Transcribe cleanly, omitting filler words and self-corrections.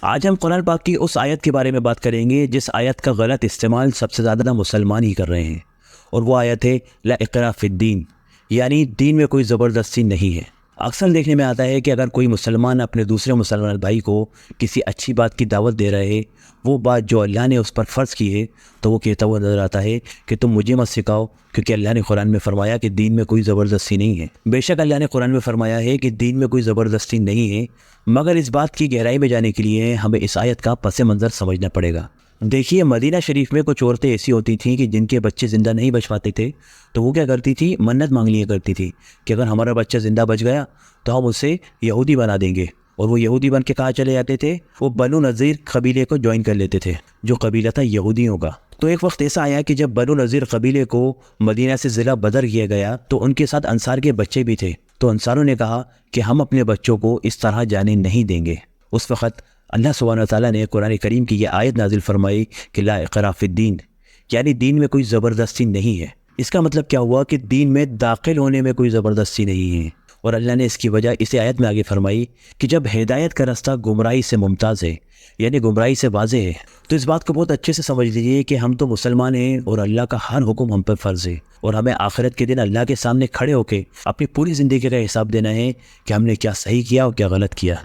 آج ہم قرآن پاک کی اس آیت کے بارے میں بات کریں گے جس آیت کا غلط استعمال سب سے زیادہ مسلمان ہی کر رہے ہیں، اور وہ آیت ہے لا اکراہ فی الدین، یعنی دین میں کوئی زبردستی نہیں ہے۔ اکثر دیکھنے میں آتا ہے کہ اگر کوئی مسلمان اپنے دوسرے مسلمان بھائی کو کسی اچھی بات کی دعوت دے رہے ہے، وہ بات جو اللہ نے اس پر فرض کی ہے، تو وہ کہتا ہوا نظر آتا ہے کہ تم مجھے مت سکھاؤ، کیونکہ اللہ نے قرآن میں فرمایا کہ دین میں کوئی زبردستی نہیں ہے۔ بے شک اللہ نے قرآن میں فرمایا ہے کہ دین میں کوئی زبردستی نہیں ہے، مگر اس بات کی گہرائی میں جانے کے لیے ہمیں اس آیت کا پس منظر سمجھنا پڑے گا۔ دیکھیے، مدینہ شریف میں کچھ عورتیں ایسی ہوتی تھیں کہ جن کے بچے زندہ نہیں بچ پاتے تھے، تو وہ کیا کرتی تھی، منت مانگ لیا کرتی تھی کہ اگر ہمارا بچہ زندہ بچ گیا تو ہم اسے یہودی بنا دیں گے، اور وہ یہودی بن کے کہاں چلے جاتے تھے، وہ بنو نذیر قبیلے کو جوائن کر لیتے تھے، جو قبیلہ تھا یہودیوں کا۔ تو ایک وقت ایسا آیا کہ جب بنو نذیر قبیلے کو مدینہ سے ضلع بدر کیا گیا تو ان کے ساتھ انصار کے بچے بھی تھے، تو انصاروں نے کہا کہ ہم اپنے بچوں کو اس طرح جانے نہیں دیں گے۔ اس وقت اللہ سبحانہ وتعالیٰ نے قرآن کریم کی یہ آیت نازل فرمائی کہ لا اکراہ فی الدین، یعنی دین میں کوئی زبردستی نہیں ہے۔ اس کا مطلب کیا ہوا کہ دین میں داخل ہونے میں کوئی زبردستی نہیں ہے، اور اللہ نے اس کی وجہ اسی آیت میں آگے فرمائی کہ جب ہدایت کا راستہ گمراہی سے ممتاز ہے، یعنی گمراہی سے واضح ہے، تو اس بات کو بہت اچھے سے سمجھ لیجیے کہ ہم تو مسلمان ہیں اور اللہ کا ہر حکم ہم پر فرض ہے، اور ہمیں آخرت کے دن اللہ کے سامنے کھڑے ہو کے اپنی پوری زندگی کا حساب دینا ہے کہ ہم نے کیا صحیح کیا اور کیا غلط کیا۔